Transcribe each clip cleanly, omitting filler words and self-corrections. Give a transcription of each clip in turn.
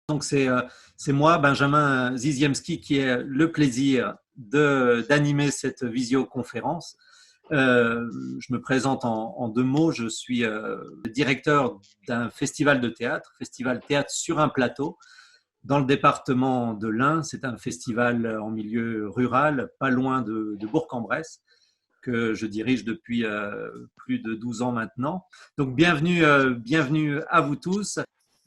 Donc c'est moi, Benjamin Ziziemski, qui ai le plaisir d'animer cette visioconférence. Je me présente en deux mots. Je suis directeur d'un festival de théâtre, festival théâtre sur un plateau, dans le département de l'Ain. C'est un festival en milieu rural, pas loin de Bourg-en-Bresse, que je dirige depuis plus de 12 ans maintenant. Donc bienvenue à vous tous.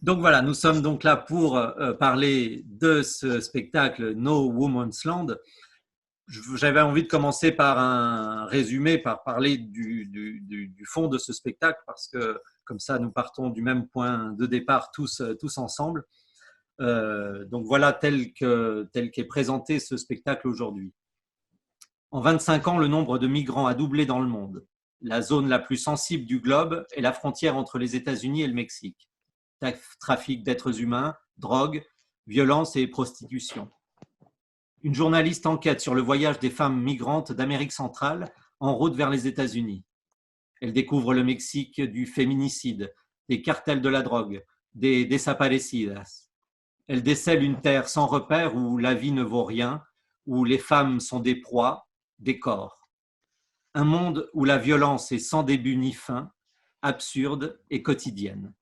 Donc voilà, nous sommes donc là pour parler de ce spectacle No Woman's Land. J'avais envie de commencer par un résumé, par parler du fond de ce spectacle, parce que comme ça, nous partons du même point de départ tous ensemble. Donc voilà tel qu'est présenté ce spectacle aujourd'hui. En 25 ans, le nombre de migrants a doublé dans le monde. La zone la plus sensible du globe est la frontière entre les États-Unis et le Mexique. Trafic d'êtres humains, drogue, violence et prostitution. Une journaliste enquête sur le voyage des femmes migrantes d'Amérique centrale en route vers les États-Unis. Elle découvre le Mexique du féminicide, des cartels de la drogue, des desaparecidas. Elle décèle une terre sans repère où la vie ne vaut rien, où les femmes sont des proies, des corps. Un monde où la violence est sans début ni fin, absurde et quotidienne.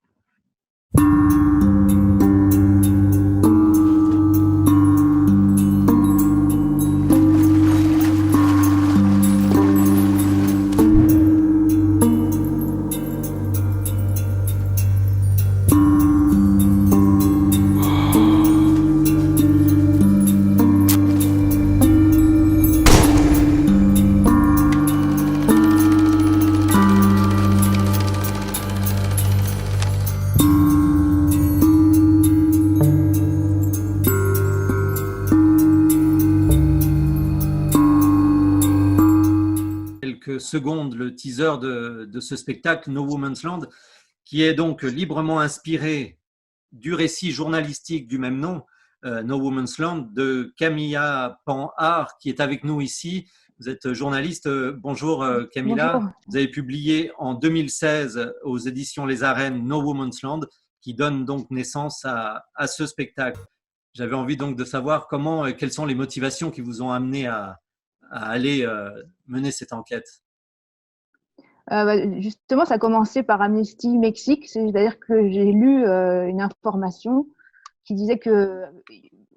Quelques secondes le teaser de ce spectacle No Woman's Land, qui est donc librement inspiré du récit journalistique du même nom, No Woman's Land, de Camilla Panhard, qui est avec nous ici. Vous êtes journaliste. Bonjour Bonjour. Camilla. Vous avez publié en 2016 aux éditions Les Arènes No Woman's Land, qui donne donc naissance à ce spectacle. J'avais envie donc de savoir quelles sont les motivations qui vous ont amené à aller mener cette enquête. Justement, ça a commencé par Amnesty Mexique, c'est-à-dire que j'ai lu une information qui disait qu'il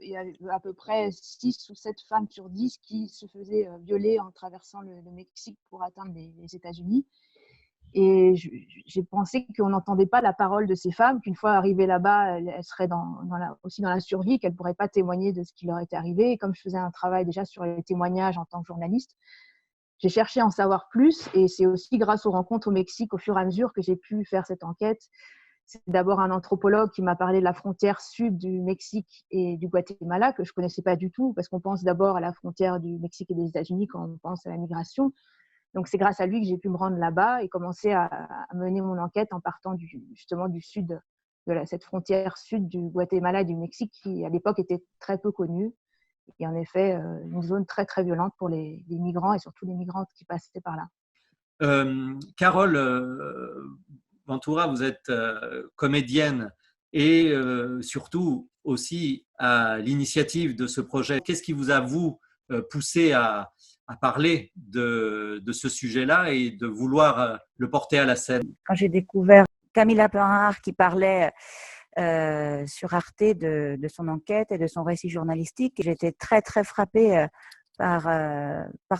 y avait à peu près 6 ou 7 femmes sur 10 qui se faisaient violer en traversant le Mexique pour atteindre les États-Unis. Et j'ai pensé qu'on n'entendait pas la parole de ces femmes, qu'une fois arrivées là-bas, elles seraient aussi dans la survie, qu'elles ne pourraient pas témoigner de ce qui leur était arrivé. Et comme je faisais un travail déjà sur les témoignages en tant que journaliste, j'ai cherché à en savoir plus, et c'est aussi grâce aux rencontres au Mexique au fur et à mesure que j'ai pu faire cette enquête. C'est d'abord un anthropologue qui m'a parlé de la frontière sud du Mexique et du Guatemala, que je ne connaissais pas du tout, parce qu'on pense d'abord à la frontière du Mexique et des États-Unis quand on pense à la migration. Donc c'est grâce à lui que j'ai pu me rendre là-bas et commencer à mener mon enquête en partant justement du sud, cette frontière sud du Guatemala et du Mexique, qui à l'époque était très peu connue. Et en effet, une zone très, très violente pour les migrants et surtout les migrantes qui passaient par là. Carole Ventura, vous êtes comédienne et surtout aussi à l'initiative de ce projet. Qu'est-ce qui vous a, vous, poussé à parler de ce sujet-là et de vouloir le porter à la scène? Quand j'ai découvert Camilla Panhard qui parlait sur Arte de son enquête et de son récit journalistique, j'étais très, très frappée par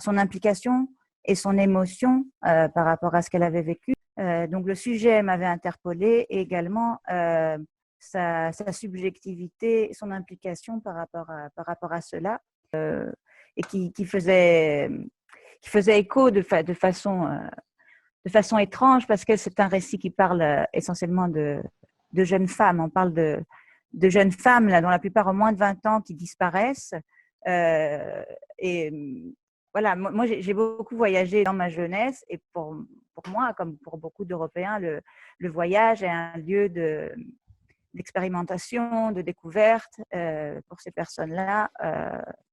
son implication et son émotion par rapport à ce qu'elle avait vécu. Donc le sujet m'avait interpellée et également sa subjectivité, son implication par rapport à cela et qui faisait écho de façon étrange, parce que c'est un récit qui parle essentiellement de jeunes femmes. On parle de jeunes femmes là, dont la plupart ont moins de 20 ans qui disparaissent. Et voilà, moi j'ai beaucoup voyagé dans ma jeunesse, et pour moi, comme pour beaucoup d'Européens, le voyage est un lieu d'expérimentation, de découverte. Pour ces personnes-là,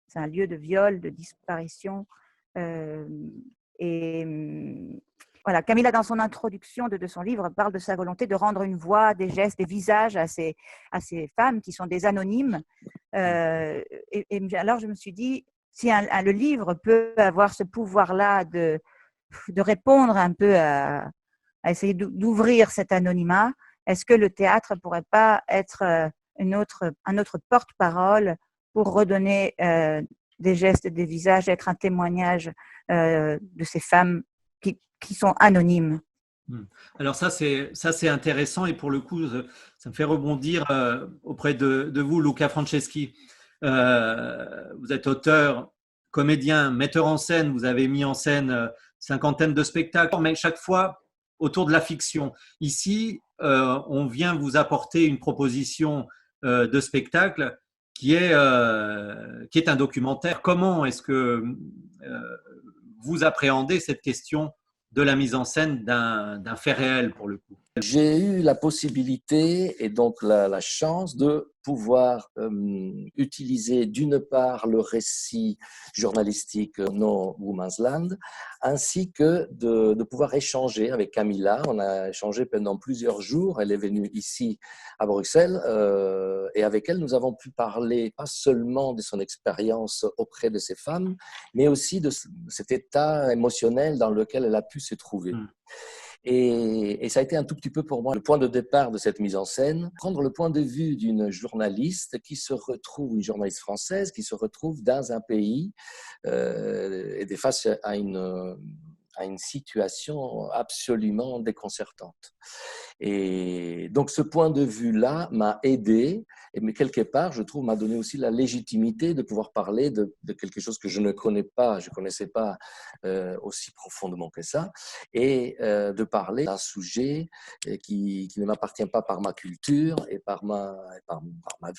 c'est un lieu de viol, de disparition. Et voilà, Camilla, dans son introduction de son livre, parle de sa volonté de rendre une voix, des gestes, des visages à ces femmes qui sont des anonymes. Et alors, je me suis dit, si le livre peut avoir ce pouvoir-là de répondre un peu à essayer d'ouvrir cet anonymat, est-ce que le théâtre ne pourrait pas être un autre porte-parole pour redonner des gestes, des visages, être un témoignage de ces femmes qui sont anonymes? Alors ça c'est intéressant, et pour le coup ça me fait rebondir auprès de vous, Luca Franceschi. Vous êtes auteur, comédien, metteur en scène, vous avez mis en scène cinquantaine de spectacles, mais chaque fois autour de la fiction. Ici, on vient vous apporter une proposition de spectacle qui est un documentaire. Comment est-ce que vous appréhendez cette question de la mise en scène d'un fait réel, pour le coup? J'ai eu la possibilité et donc la chance de pouvoir utiliser d'une part le récit journalistique No Woman's Land, ainsi que de pouvoir échanger avec Camilla. On a échangé pendant plusieurs jours. Elle est venue ici à Bruxelles et avec elle, nous avons pu parler pas seulement de son expérience auprès de ces femmes, mais aussi de cet état émotionnel dans lequel elle a pu se trouver. Et ça a été un tout petit peu pour moi le point de départ de cette mise en scène, prendre le point de vue d'une journaliste qui se retrouve, une journaliste française qui se retrouve dans un pays et face à une situation absolument déconcertante. Et donc ce point de vue-là m'a aidé, mais quelque part, je trouve, m'a donné aussi la légitimité de pouvoir parler de quelque chose que je ne connaissais pas aussi profondément que ça, et de parler d'un sujet qui ne m'appartient pas par ma culture et par ma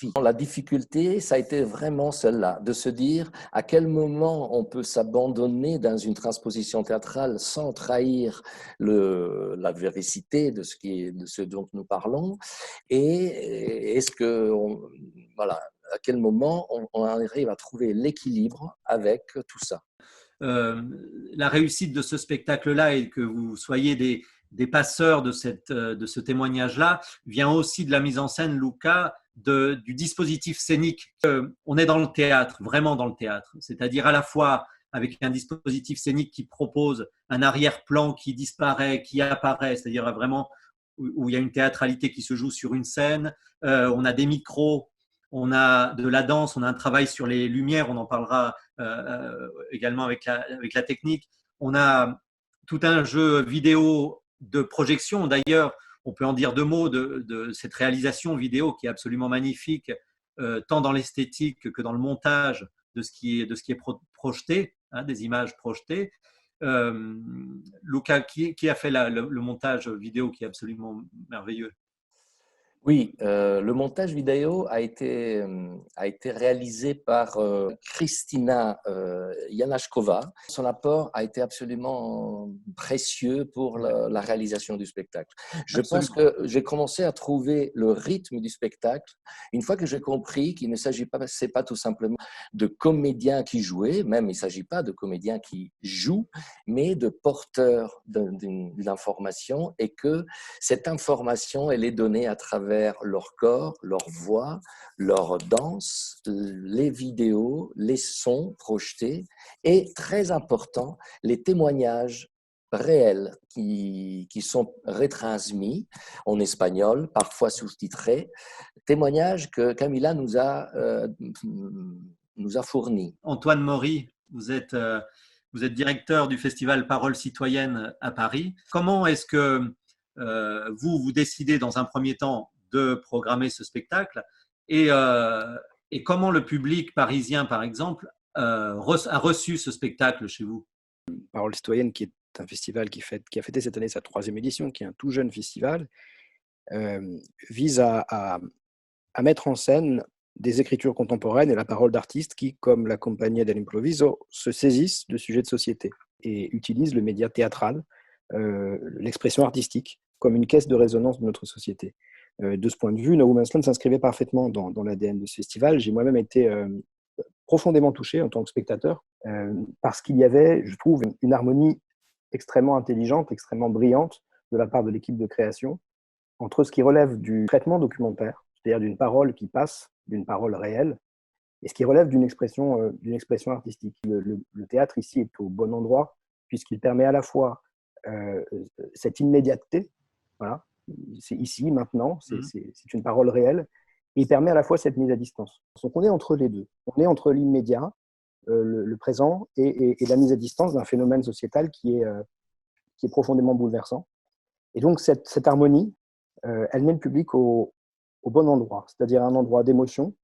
vie. La difficulté, ça a été vraiment celle-là, de se dire à quel moment on peut s'abandonner dans une transposition théâtrale sans trahir la véracité de ce dont nous parlons, et est-ce que, voilà, à quel moment on arrive à trouver l'équilibre avec tout ça. La réussite de ce spectacle-là et que vous soyez des passeurs de ce témoignage-là vient aussi de la mise en scène, Luca, du dispositif scénique. On est dans le théâtre, vraiment dans le théâtre, c'est-à-dire à la fois avec un dispositif scénique qui propose un arrière-plan qui disparaît, qui apparaît, c'est-à-dire vraiment où il y a une théâtralité qui se joue sur une scène, on a des micros, on a de la danse, on a un travail sur les lumières, on en parlera également avec la technique. On a tout un jeu vidéo de projection. D'ailleurs, on peut en dire deux mots de cette réalisation vidéo qui est absolument magnifique, tant dans l'esthétique que dans le montage de ce qui est projeté, des images projetées. Luca, qui a fait le montage vidéo qui est absolument merveilleux? Oui, le montage vidéo a été réalisé par Kristina Janashkova. Son apport a été absolument précieux pour la réalisation du spectacle. Je pense que j'ai commencé à trouver le rythme du spectacle une fois que j'ai compris qu'il ne s'agit pas, c'est pas tout simplement de comédiens qui jouaient, même il ne s'agit pas de comédiens qui jouent, mais de porteurs d'une information, et que cette information, elle est donnée à travers leur corps, leur voix, leur danse, les vidéos, les sons projetés, et très important, les témoignages réels qui sont retransmis en espagnol, parfois sous-titrés, témoignages que Camilla nous a fournis. Antoine Maury, vous êtes directeur du festival Parole citoyenne à Paris. Comment est-ce que vous décidez dans un premier temps de programmer ce spectacle, et comment le public parisien, par exemple, a reçu ce spectacle chez vous? Parole citoyenne, qui est un festival qui a fêté cette année sa 3e édition, qui est un tout jeune festival, vise à mettre en scène des écritures contemporaines et la parole d'artistes qui, comme la Compagnie dell'Improvviso, se saisissent de sujets de société et utilisent le média théâtral, l'expression artistique, comme une caisse de résonance de notre société. De ce point de vue, No Woman's Land s'inscrivait parfaitement dans l'ADN de ce festival. J'ai moi-même été profondément touché en tant que spectateur, parce qu'il y avait, je trouve, une harmonie extrêmement intelligente, extrêmement brillante de la part de l'équipe de création, entre ce qui relève du traitement documentaire, c'est-à-dire d'une parole qui passe, d'une parole réelle, et ce qui relève d'une expression artistique. Le théâtre ici est au bon endroit, puisqu'il permet à la fois cette immédiateté, voilà, c'est ici, maintenant, c'est une parole réelle, et il permet à la fois cette mise à distance. Donc on est entre les deux, on est entre l'immédiat, le présent, et la mise à distance d'un phénomène sociétal qui est profondément bouleversant. Et donc cette harmonie, elle met le public au bon endroit, c'est-à-dire à un endroit d'émotion,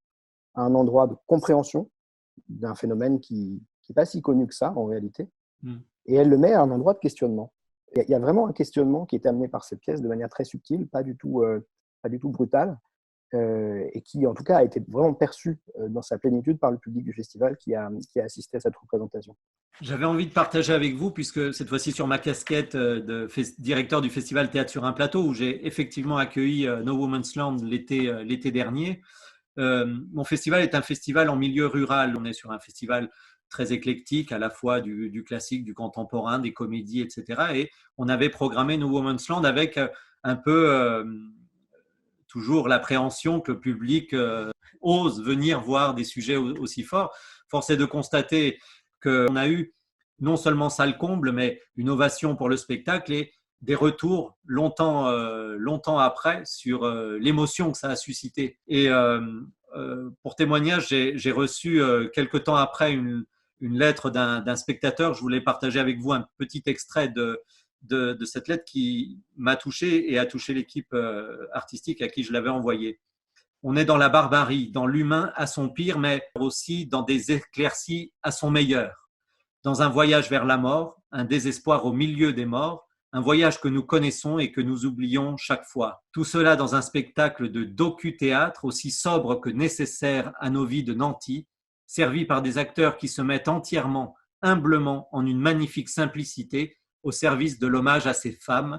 à un endroit de compréhension d'un phénomène qui n'est pas si connu que ça en réalité, et elle le met à un endroit de questionnement. Il y a vraiment un questionnement qui est amené par cette pièce de manière très subtile, pas du tout brutale, et qui en tout cas a été vraiment perçu dans sa plénitude par le public du festival qui a assisté à cette représentation. J'avais envie de partager avec vous, puisque cette fois-ci sur ma casquette de directeur du festival Théâtre sur un plateau, où j'ai effectivement accueilli No Woman's Land l'été dernier. Mon festival est un festival en milieu rural. On est sur un festival très éclectique, à la fois du classique, du contemporain, des comédies, etc. Et on avait programmé No Woman's Land avec un peu toujours l'appréhension que le public ose venir voir des sujets aussi forts. Force est de constater qu'on a eu non seulement salle comble, mais une ovation pour le spectacle et des retours longtemps après sur l'émotion que ça a suscité. Et pour témoignage, j'ai reçu quelque temps après une lettre d'un spectateur. Je voulais partager avec vous un petit extrait de cette lettre qui m'a touché et a touché l'équipe artistique à qui je l'avais envoyée. On est dans la barbarie, dans l'humain à son pire, mais aussi dans des éclaircies à son meilleur. Dans un voyage vers la mort, un désespoir au milieu des morts, un voyage que nous connaissons et que nous oublions chaque fois. Tout cela dans un spectacle de docu-théâtre aussi sobre que nécessaire à nos vies de nantis, servi par des acteurs qui se mettent entièrement, humblement, en une magnifique simplicité au service de l'hommage à ces femmes.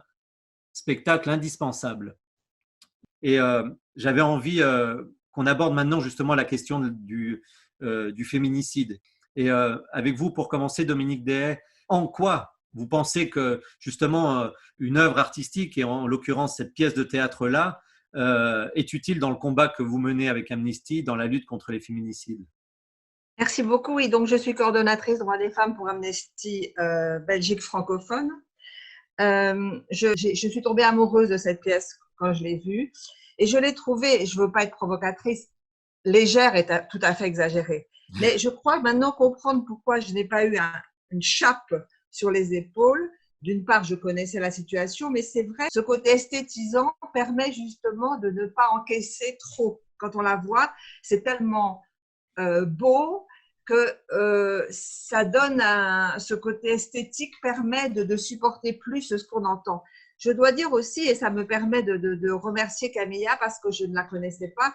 Spectacle indispensable. Et j'avais envie qu'on aborde maintenant justement la question du féminicide. Et avec vous, pour commencer, Dominique Dehaye, en quoi vous pensez que justement une œuvre artistique, et en l'occurrence cette pièce de théâtre-là, est utile dans le combat que vous menez avec Amnesty dans la lutte contre les féminicides? Merci beaucoup. Oui, donc je suis coordonnatrice droits des femmes pour Amnesty Belgique francophone. Je suis tombée amoureuse de cette pièce quand je l'ai vue et je l'ai trouvée, je ne veux pas être provocatrice, légère et tout à fait exagérée. Mais je crois maintenant comprendre pourquoi je n'ai pas eu une chape sur les épaules. D'une part, je connaissais la situation, mais c'est vrai, ce côté esthétisant permet justement de ne pas encaisser trop. Quand on la voit, c'est tellement beau que ça donne ce côté esthétique permet de supporter plus ce qu'on entend. Je dois dire aussi, et ça me permet de remercier Camilla parce que je ne la connaissais pas,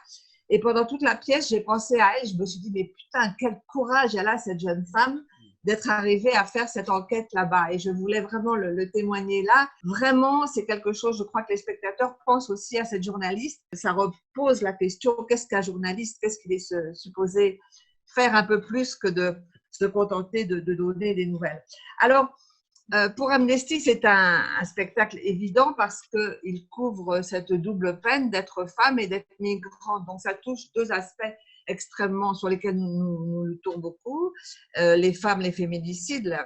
et pendant toute la pièce, j'ai pensé à elle, je me suis dit, mais putain, quel courage elle a, cette jeune femme, d'être arrivée à faire cette enquête là-bas. Et je voulais vraiment le témoigner là. Vraiment, c'est quelque chose, je crois que les spectateurs pensent aussi à cette journaliste. Ça repose la question, qu'est-ce qu'un journaliste? Qu'est-ce qu'il est supposé faire un peu plus que de se contenter de donner des nouvelles. Alors, pour Amnesty, c'est un spectacle évident parce qu'il couvre cette double peine d'être femme et d'être migrante. Donc, ça touche deux aspects extrêmement sur lesquels nous luttons beaucoup, les femmes, les féminicides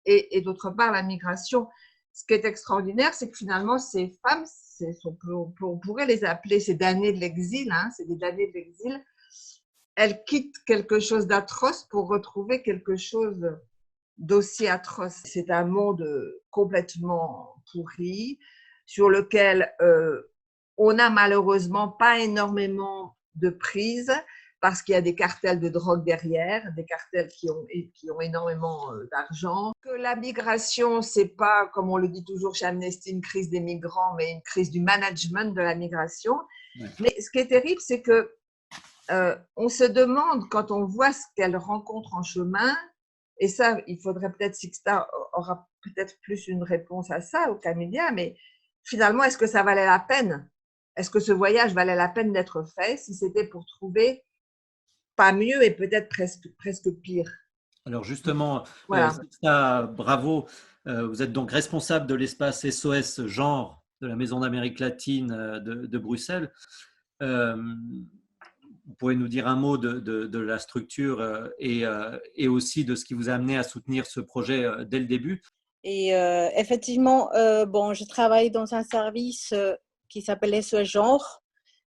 et d'autre part la migration. Ce qui est extraordinaire, c'est que finalement, ces femmes, on pourrait les appeler ces damnées de l'exil, hein, c'est des damnées de l'exil. Elles quittent quelque chose d'atroce pour retrouver quelque chose d'aussi atroce. C'est un monde complètement pourri, sur lequel on n'a malheureusement pas énormément de prise, parce qu'il y a des cartels de drogue derrière, des cartels qui ont énormément d'argent. Que la migration, c'est pas, comme on le dit toujours chez Amnesty, une crise des migrants, mais une crise du management de la migration. Ouais. Mais ce qui est terrible, c'est que on se demande, quand on voit ce qu'elle rencontre en chemin, et ça, il faudrait peut-être, Sixta aura peut-être plus une réponse à ça, ou Camilla, mais finalement, est-ce que ça valait la peine? Est-ce que ce voyage valait la peine d'être fait si c'était pour trouver pas mieux et peut-être presque pire? Alors justement, voilà. Sixta, bravo. Vous êtes donc responsable de l'espace SOS Genre de la Maison d'Amérique latine de Bruxelles. Vous pouvez nous dire un mot de la structure et aussi de ce qui vous a amené à soutenir ce projet dès le début. Et effectivement, bon, je travaille dans un service qui s'appelle SOS Genre.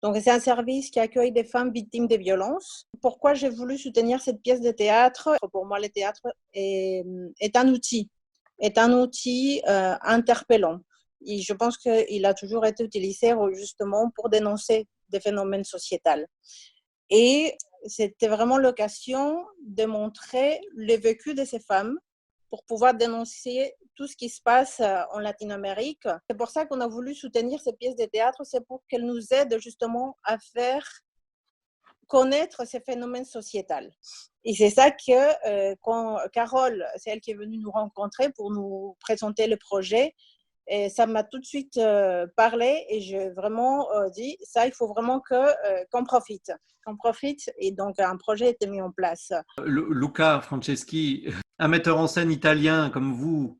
Donc, c'est un service qui accueille des femmes victimes de violences. Pourquoi j'ai voulu soutenir cette pièce de théâtre? Pour moi, le théâtre est un outil, interpellant. Et je pense qu'il a toujours été utilisé justement pour dénoncer des phénomènes sociétals. Et c'était vraiment l'occasion de montrer le vécu de ces femmes pour pouvoir dénoncer tout ce qui se passe en Latine-Amérique. C'est pour ça qu'on a voulu soutenir ces pièces de théâtre, c'est pour qu'elles nous aident justement à faire connaître ces phénomènes sociétals. Et c'est ça que quand Carole, c'est elle qui est venue nous rencontrer pour nous présenter le projet, et ça m'a tout de suite parlé et j'ai vraiment dit, ça, il faut vraiment qu'on profite. Et donc, un projet a été mis en place. Luca Franceschi, un metteur en scène italien comme vous,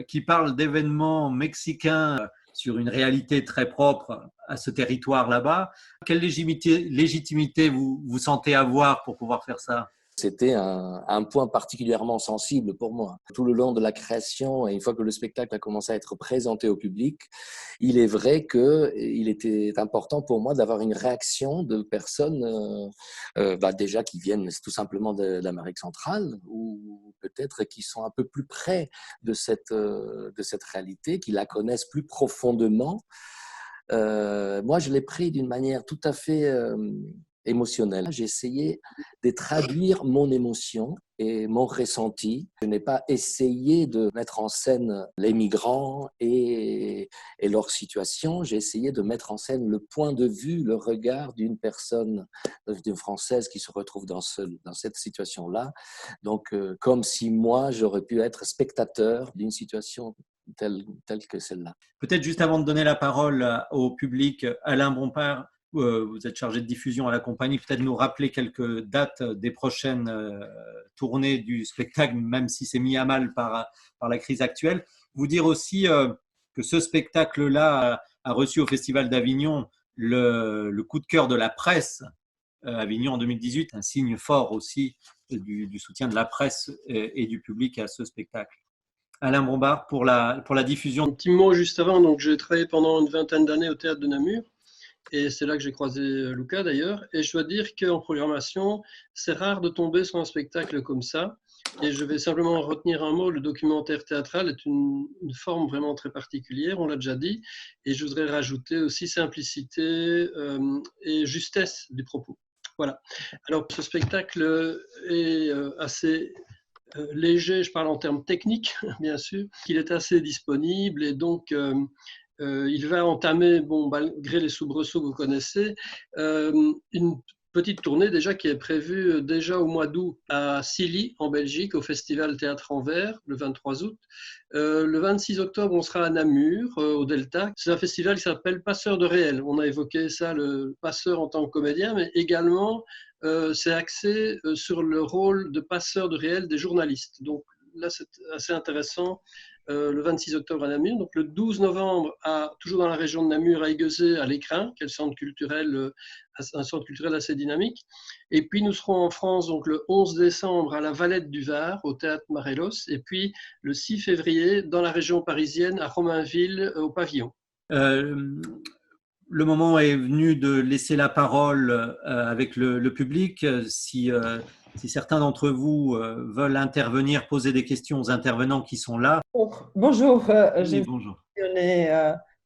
qui parle d'événements mexicains sur une réalité très propre à ce territoire là-bas, quelle légitimité vous sentez avoir pour pouvoir faire ça? C'était un point particulièrement sensible pour moi. Tout le long de la création, et une fois que le spectacle a commencé à être présenté au public, il est vrai qu'il était important pour moi d'avoir une réaction de personnes déjà qui viennent tout simplement d'Amérique centrale ou peut-être qui sont un peu plus près de cette réalité, qui la connaissent plus profondément. Moi, je l'ai pris d'une manière tout à fait émotionnelle. J'ai essayé de traduire mon émotion et mon ressenti. Je n'ai pas essayé de mettre en scène les migrants et leur situation. J'ai essayé de mettre en scène le point de vue, le regard d'une personne, d'une Française qui se retrouve dans cette situation-là. Donc, comme si moi, j'aurais pu être spectateur d'une situation telle que celle-là. Peut-être juste avant de donner la parole au public, Alain Bompard, vous êtes chargé de diffusion à la compagnie, peut-être nous rappeler quelques dates des prochaines tournées du spectacle, même si c'est mis à mal par la crise actuelle. Vous dire aussi que ce spectacle-là a reçu au Festival d'Avignon le coup de cœur de la presse. Avignon en 2018, un signe fort aussi du soutien de la presse et du public à ce spectacle. Alain Bompard, pour la diffusion. Un petit mot juste avant, donc j'ai travaillé pendant une vingtaine d'années au Théâtre de Namur. Et c'est là que j'ai croisé Luca d'ailleurs. Et je dois dire qu'en programmation, c'est rare de tomber sur un spectacle comme ça. Et je vais simplement retenir un mot, le documentaire théâtral est une forme vraiment très particulière, on l'a déjà dit. Et je voudrais rajouter aussi simplicité et justesse du propos. Voilà. Alors ce spectacle est assez léger, je parle en termes techniques bien sûr, qu'il est assez disponible et donc il va entamer, malgré les soubresauts que vous connaissez, une petite tournée déjà qui est prévue déjà au mois d'août à Silly, en Belgique, au Festival Théâtre Anvers, le 23 août. Le 26 octobre, on sera à Namur, au Delta. C'est un festival qui s'appelle Passeur de réel. On a évoqué ça, le passeur en tant que comédien, mais également, c'est axé sur le rôle de passeur de réel des journalistes. Donc là, c'est assez intéressant. Le 26 octobre à Namur. Donc le 12 novembre, toujours dans la région de Namur, à Aiguezé, à l'Écrin, qui est un centre culturel assez dynamique. Et puis nous serons en France donc, le 11 décembre à la Valette du Var, au Théâtre Marélos. Et puis le 6 février, dans la région parisienne, à Romainville, au Pavillon. Le moment est venu de laisser la parole avec le public. Si certains d'entre vous veulent intervenir, poser des questions aux intervenants qui sont là. Bonjour, Oui, bonjour.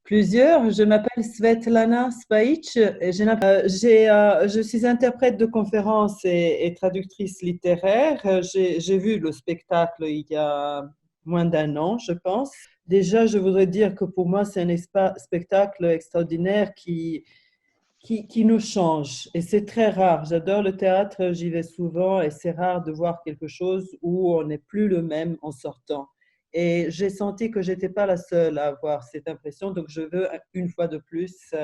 Plusieurs. Je m'appelle Svetlana Spajic. Je suis interprète de conférences et traductrice littéraire. J'ai vu le spectacle il y a moins d'un an, je pense. Déjà, je voudrais dire que pour moi, c'est un spectacle extraordinaire qui nous change. Et c'est très rare. J'adore le théâtre, j'y vais souvent et c'est rare de voir quelque chose où on n'est plus le même en sortant. Et j'ai senti que je n'étais pas la seule à avoir cette impression. Donc, je veux une fois de plus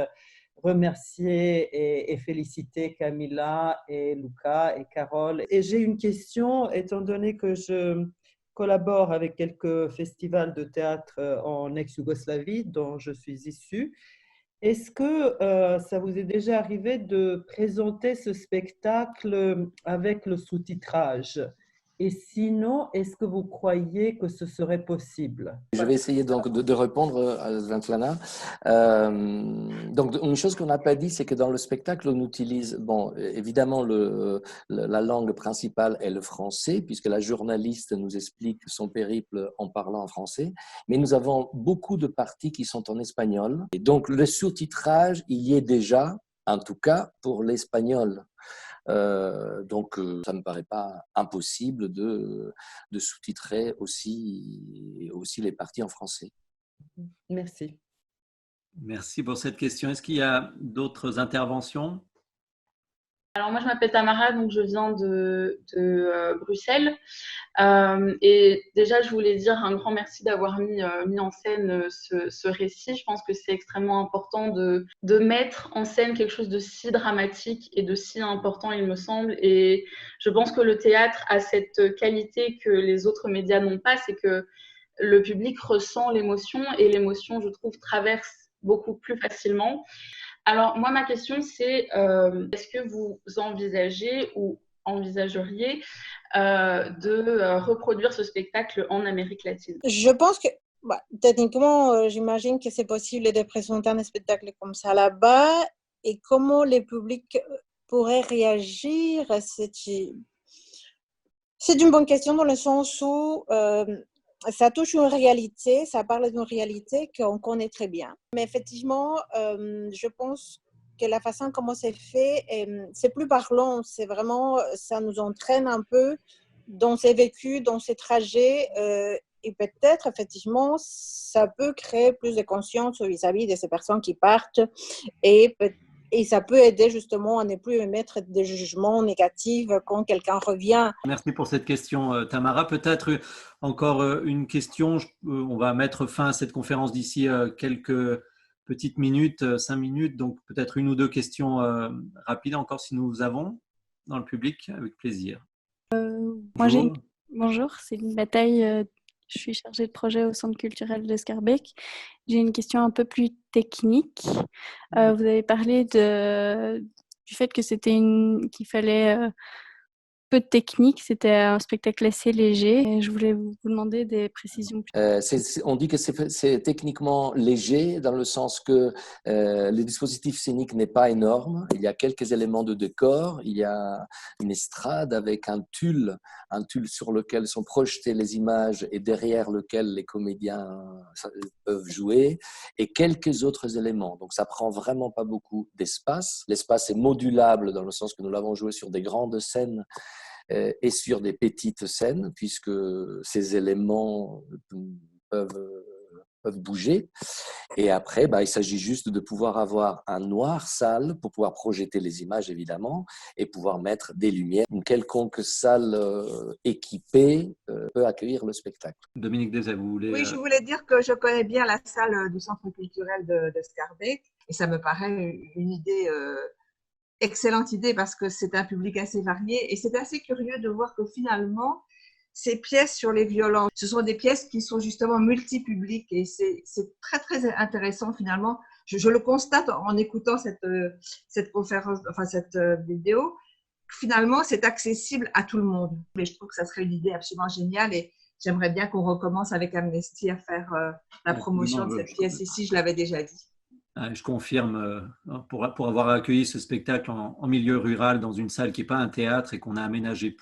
remercier et féliciter Camilla et Luca et Carole. Et j'ai une question, étant donné que je collabore avec quelques festivals de théâtre en ex-Yougoslavie, dont je suis issue. Est-ce que ça vous est déjà arrivé de présenter ce spectacle avec le sous-titrage? Et sinon, est-ce que vous croyez que ce serait possible? Je vais essayer donc de répondre à Svetlana. Donc, une chose qu'on n'a pas dit, c'est que dans le spectacle, on utilise, bon, évidemment, la langue principale est le français, puisque la journaliste nous explique son périple en parlant en français, mais nous avons beaucoup de parties qui sont en espagnol. Et donc, le sous-titrage, il y est déjà, en tout cas pour l'espagnol. Donc, ça ne me paraît pas impossible de sous-titrer aussi les parties en français. Merci. Merci pour cette question. Est-ce qu'il y a d'autres interventions? Alors moi, je m'appelle Tamara, donc je viens de Bruxelles. Et déjà, je voulais dire un grand merci d'avoir mis en scène ce récit. Je pense que c'est extrêmement important de mettre en scène quelque chose de si dramatique et de si important, il me semble. Et je pense que le théâtre a cette qualité que les autres médias n'ont pas, c'est que le public ressent l'émotion et l'émotion, je trouve, traverse beaucoup plus facilement. Alors, moi, ma question, c'est est-ce que vous envisagez ou envisageriez de reproduire ce spectacle en Amérique latine? Je pense que, techniquement, j'imagine que c'est possible de présenter un spectacle comme ça là-bas. Et comment le public pourrait réagir? C'est une bonne question dans le sens où ça touche une réalité, ça parle d'une réalité qu'on connaît très bien. Mais effectivement, je pense que la façon comment c'est fait, c'est plus parlant. C'est vraiment, ça nous entraîne un peu dans ces vécus, dans ces trajets. Et peut-être, effectivement, ça peut créer plus de conscience vis-à-vis de ces personnes qui partent. Et ça peut aider justement à ne plus émettre des jugements négatifs quand quelqu'un revient. Merci pour cette question, Tamara. Peut-être encore une question. On va mettre fin à cette conférence d'ici quelques petites minutes, 5 minutes. Donc peut-être une ou deux questions rapides encore si nous avons dans le public, avec plaisir. Bonjour, c'est Lynn Bataille. Je suis chargée de projet au Centre culturel de Schaerbeek. J'ai une question un peu plus technique. Vous avez parlé du fait que qu'il fallait peu de technique, c'était un spectacle assez léger. Et je voulais vous demander des précisions. On dit que c'est techniquement léger dans le sens que le dispositif scénique n'est pas énorme. Il y a quelques éléments de décor. Il y a une estrade avec un tulle sur lequel sont projetées les images et derrière lequel les comédiens peuvent jouer et quelques autres éléments. Donc ça prend vraiment pas beaucoup d'espace. L'espace est modulable dans le sens que nous l'avons joué sur des grandes scènes et sur des petites scènes, puisque ces éléments peuvent bouger. Et après, il s'agit juste de pouvoir avoir un noir sale pour pouvoir projeter les images, évidemment, et pouvoir mettre des lumières. Une quelconque salle équipée peut accueillir le spectacle. Dominique Desailly, vous voulez… Oui, je voulais dire que je connais bien la salle du Centre culturel de Schaerbeek et ça me paraît une idée… excellente idée parce que c'est un public assez varié et c'est assez curieux de voir que finalement, ces pièces sur les violences, ce sont des pièces qui sont justement multipubliques et c'est très très intéressant finalement. Je le constate en écoutant cette conférence, enfin cette vidéo. Finalement, c'est accessible à tout le monde. Mais je trouve que ça serait une idée absolument géniale et j'aimerais bien qu'on recommence avec Amnesty à faire la promotion de cette pièce ici. Je l'avais déjà dit. Je confirme, pour avoir accueilli ce spectacle en milieu rural, dans une salle qui n'est pas un théâtre et qu'on a aménagé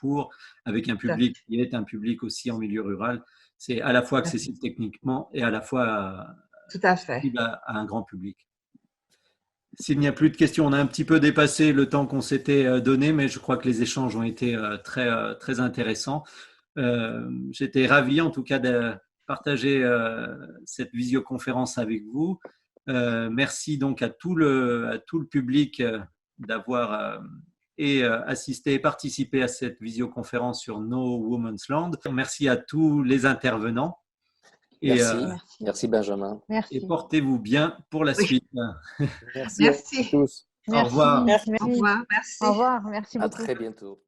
avec un public qui est un public aussi en milieu rural, c'est à la fois accessible techniquement et à la fois accessible à un grand public. S'il n'y a plus de questions, on a un petit peu dépassé le temps qu'on s'était donné, mais je crois que les échanges ont été très, très intéressants. J'étais ravi en tout cas de partager cette visioconférence avec vous. Merci donc à tout le public d'avoir assisté et participé à cette visioconférence sur No Woman's Land. Merci à tous les intervenants. Merci Benjamin. Merci. Et portez-vous bien pour la suite. Merci. À tous. Au revoir. Merci. Au revoir. Merci. Au revoir. Merci beaucoup. À très bientôt.